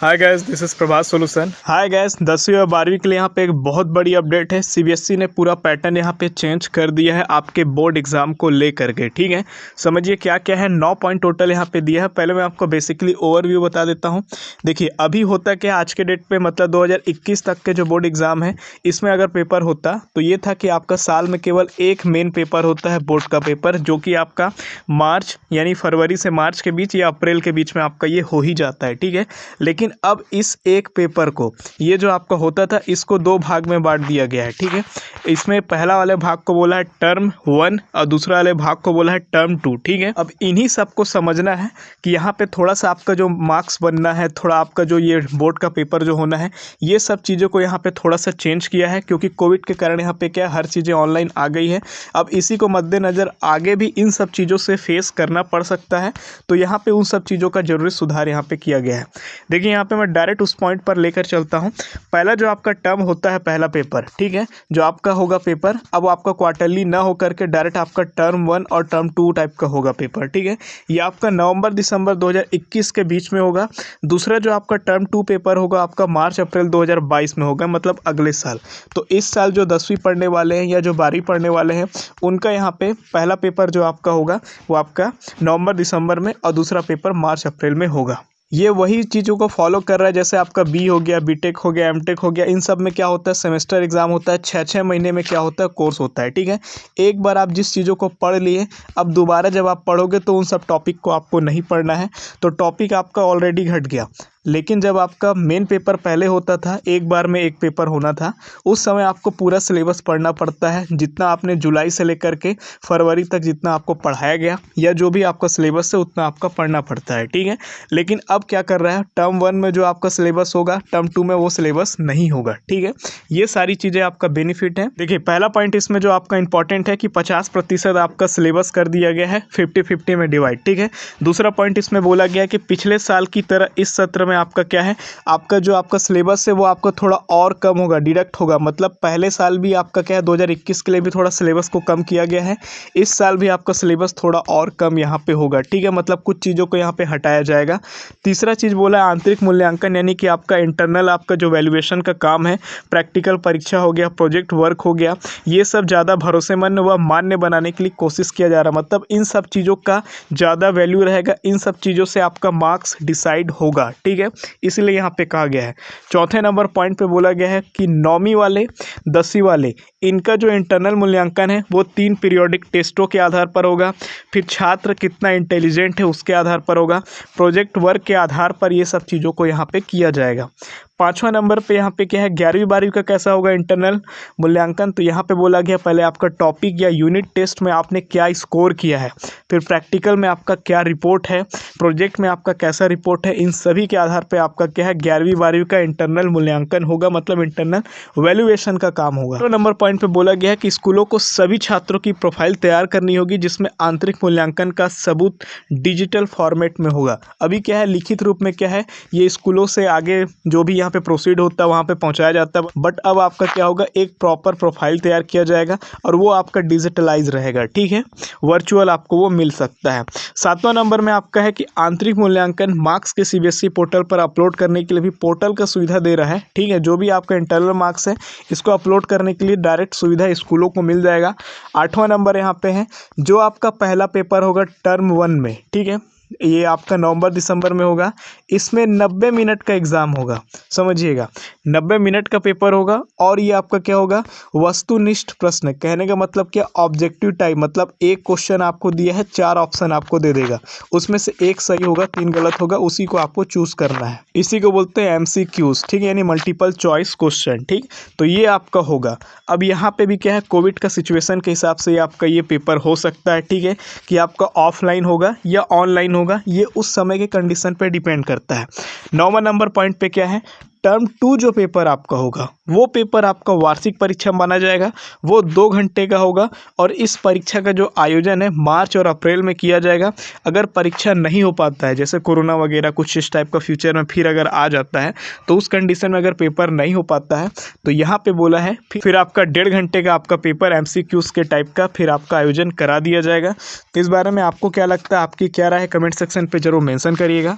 Hi guys, this is Prabhas solution. Hi guys, 10वीं और 12वीं के लिए यहाँ पे एक बहुत बड़ी अपडेट है। सीबीएसई ने पूरा पैटर्न यहाँ पे चेंज कर दिया है आपके बोर्ड एग्जाम को लेकर के। ठीक है, समझिए क्या क्या है। 9 पॉइंट टोटल यहाँ पे दिया है। पहले मैं आपको बेसिकली ओवरव्यू बता देता हूँ। देखिए अभी होता क्या, आज के डेट पे मतलब 2021 तक के जो बोर्ड एग्जाम है, इसमें अगर पेपर होता तो ये था कि आपका साल में केवल एक मेन पेपर होता है बोर्ड का पेपर, जो कि आपका मार्च यानी फरवरी से मार्च के बीच या अप्रैल के बीच में आपका ये हो ही जाता है। ठीक है, लेकिन अब इस एक पेपर को, ये जो आपका होता था, इसको दो भाग में बांट दिया गया है। ठीक है, इसमें पहला वाले भाग को बोला है टर्म 1 और दूसरा वाले भाग को बोला है टर्म 2। ठीक है, अब इन्हीं सबको समझना है कि यहाँ पे थोड़ा सा आपका जो मार्क्स बनना है, थोड़ा आपका जो ये बोर्ड का पेपर जो होना है, ये सब चीज़ों को यहाँ पे थोड़ा सा चेंज किया है, क्योंकि कोविड के कारण यहाँ पे क्या हर चीज़ें ऑनलाइन आ गई है। अब इसी को मद्देनज़र आगे भी इन सब चीज़ों से फेस करना पड़ सकता है, तो यहाँ पे उन सब चीज़ों का जरूरी सुधार यहाँ पे किया गया है। देखिए यहाँ पे मैं डायरेक्ट उस पॉइंट पर लेकर चलता हूँ। पहला जो आपका टर्म होता है, पहला पेपर, ठीक है, जो आपका होगा पेपर, अब आपका क्वार्टरली ना होकर के डायरेक्ट आपका टर्म 1 और टर्म 2 टाइप का होगा पेपर। ठीक है, ये आपका नवंबर दिसंबर 2021 के बीच में होगा। दूसरा जो आपका टर्म 2 पेपर होगा आपका मार्च अप्रैल 2022 में होगा, मतलब अगले साल। तो इस साल जो 10वीं पढ़ने वाले हैं या जो 12वीं पढ़ने वाले हैं, उनका यहाँ पे पहला पेपर जो आपका होगा वो आपका नवंबर दिसंबर में और दूसरा पेपर मार्च अप्रैल में होगा। ये वही चीज़ों को फॉलो कर रहा है, जैसे आपका बी हो गया, बीटेक हो गया, एमटेक हो गया। इन सब में क्या होता है, सेमेस्टर एग्जाम होता है, 6-6 महीने में क्या होता है, कोर्स होता है। ठीक है, एक बार आप जिस चीज़ों को पढ़ लिए, अब दोबारा जब आप पढ़ोगे तो उन सब टॉपिक को आपको नहीं पढ़ना है, तो टॉपिक आपका ऑलरेडी घट गया। लेकिन जब आपका मेन पेपर पहले होता था, एक बार में एक पेपर होना था, उस समय आपको पूरा सिलेबस पढ़ना पड़ता है। जितना आपने जुलाई से लेकर के फरवरी तक जितना आपको पढ़ाया गया या जो भी आपका सिलेबस है, उतना आपका पढ़ना पड़ता है। ठीक है, लेकिन अब क्या कर रहा है, टर्म 1 में जो आपका सिलेबस होगा, टर्म 2 में वो सिलेबस नहीं होगा। ठीक है, ये सारी चीज़ें आपका बेनिफिट है। देखिए पहला पॉइंट इसमें जो आपका इंपॉर्टेंट है कि 50% आपका सिलेबस कर दिया गया है, 50-50 में डिवाइड। ठीक है, दूसरा पॉइंट इसमें बोला गया है कि पिछले साल की तरह इस सत्र में आपका क्या है, आपका जो आपका सिलेबस है वो आपका थोड़ा और कम होगा, डिडक्ट होगा। मतलब पहले साल भी आपका क्या है, 2021 के लिए भी थोड़ा सिलेबस को कम किया गया है, इस साल भी आपका सिलेबस थोड़ा और कम यहाँ पे होगा। ठीक है, मतलब कुछ चीज़ों को यहाँ पे हटाया जाएगा। तीसरा चीज़ बोला है आंतरिक मूल्यांकन, यानी कि आपका इंटरनल आपका जो वैल्यूएशन का काम है, प्रैक्टिकल परीक्षा हो गया, प्रोजेक्ट वर्क हो गया, ये सब ज़्यादा भरोसेमंद व मान्य बनाने के लिए कोशिश किया जा रहा है। मतलब इन सब चीज़ों का ज़्यादा वैल्यू रहेगा, इन सब चीज़ों से आपका मार्क्स डिसाइड होगा। ठीक है, इसलिए यहाँ पे कहा गया है। चौथे नंबर पॉइंट पे बोला गया है कि 9वीं वाले 10वीं वाले, इनका जो इंटरनल मूल्यांकन है वो 3 पीरियोडिक टेस्टों के आधार पर होगा। फिर छात्र कितना इंटेलिजेंट है उसके आधार पर होगा। प्रोजेक्ट वर्क के आधार पर ये सब चीज़ों को यहाँ पे किया जाएगा। 5वां नंबर पे यहाँ पे क्या है, 11वीं 12वीं का कैसा होगा इंटरनल मूल्यांकन, तो यहाँ पे बोला गया पहले आपका टॉपिक या यूनिट टेस्ट में आपने क्या स्कोर किया है, फिर प्रैक्टिकल में आपका क्या रिपोर्ट है, प्रोजेक्ट में आपका कैसा रिपोर्ट है, इन सभी के आधार पे आपका क्या है 11वीं 12वीं का इंटरनल मूल्यांकन होगा, मतलब इंटरनल वैल्यूएशन का काम होगा। तो नंबर पॉइंट पे बोला गया है कि स्कूलों को सभी छात्रों की प्रोफाइल तैयार करनी होगी, जिसमें आंतरिक मूल्यांकन का सबूत डिजिटल फॉर्मेट में होगा। अभी क्या है, लिखित रूप में क्या है, ये स्कूलों से आगे जो भी पे प्रोसीड होता है वहाँ पे पहुँचाया जाता है, बट अब आपका क्या होगा, एक प्रॉपर प्रोफाइल तैयार किया जाएगा और वो आपका डिजिटलाइज रहेगा। ठीक है, वर्चुअल आपको वो मिल सकता है। 7वां नंबर में आपका है कि आंतरिक मूल्यांकन मार्क्स के सीबीएसई पोर्टल पर अपलोड करने के लिए भी पोर्टल का सुविधा दे रहा है। ठीक है, जो भी आपका इंटरनल मार्क्स है, इसको अपलोड करने के लिए डायरेक्ट सुविधा स्कूलों को मिल जाएगा। 8वां नंबर यहाँ पे है, जो आपका पहला पेपर होगा टर्म 1 में, ठीक है, ये आपका नवंबर दिसंबर में होगा, इसमें 90 मिनट का एग्ज़ाम होगा। समझिएगा, 90 मिनट का पेपर होगा और ये आपका क्या होगा, वस्तुनिष्ठ प्रश्न। कहने का मतलब क्या, ऑब्जेक्टिव टाइप, मतलब एक क्वेश्चन आपको दिया है, 4 ऑप्शन आपको दे देगा, उसमें से एक सही होगा, 3 गलत होगा, उसी को आपको चूज़ करना है। इसी को बोलते हैं MCQs। ठीक है, यानी मल्टीपल चॉइस क्वेश्चन। ठीक, तो ये आपका होगा। अब यहाँ पे भी क्या है, कोविड का सिचुएशन के हिसाब से आपका ये पेपर हो सकता है। ठीक है, कि आपका ऑफलाइन होगा या ऑनलाइन होगा, ये उस समय के कंडीशन पे डिपेंड करता है। 9वां नंबर पॉइंट पे क्या है, टर्म 2 जो पेपर आपका होगा, वो पेपर आपका वार्षिक परीक्षा माना जाएगा। वो 2 घंटे का होगा और इस परीक्षा का जो आयोजन है मार्च और अप्रैल में किया जाएगा। अगर परीक्षा नहीं हो पाता है, जैसे कोरोना वगैरह कुछ इस टाइप का फ्यूचर में फिर अगर आ जाता है, तो उस कंडीशन में अगर पेपर नहीं हो पाता है, तो यहाँ पे बोला है फिर आपका 1.5 घंटे का आपका पेपर MCQs के टाइप का फिर आपका आयोजन करा दिया जाएगा। तो इस बारे में आपको क्या लगता है, आपकी क्या राय है, कमेंट सेक्शन पर जरूर मेंशन करिएगा।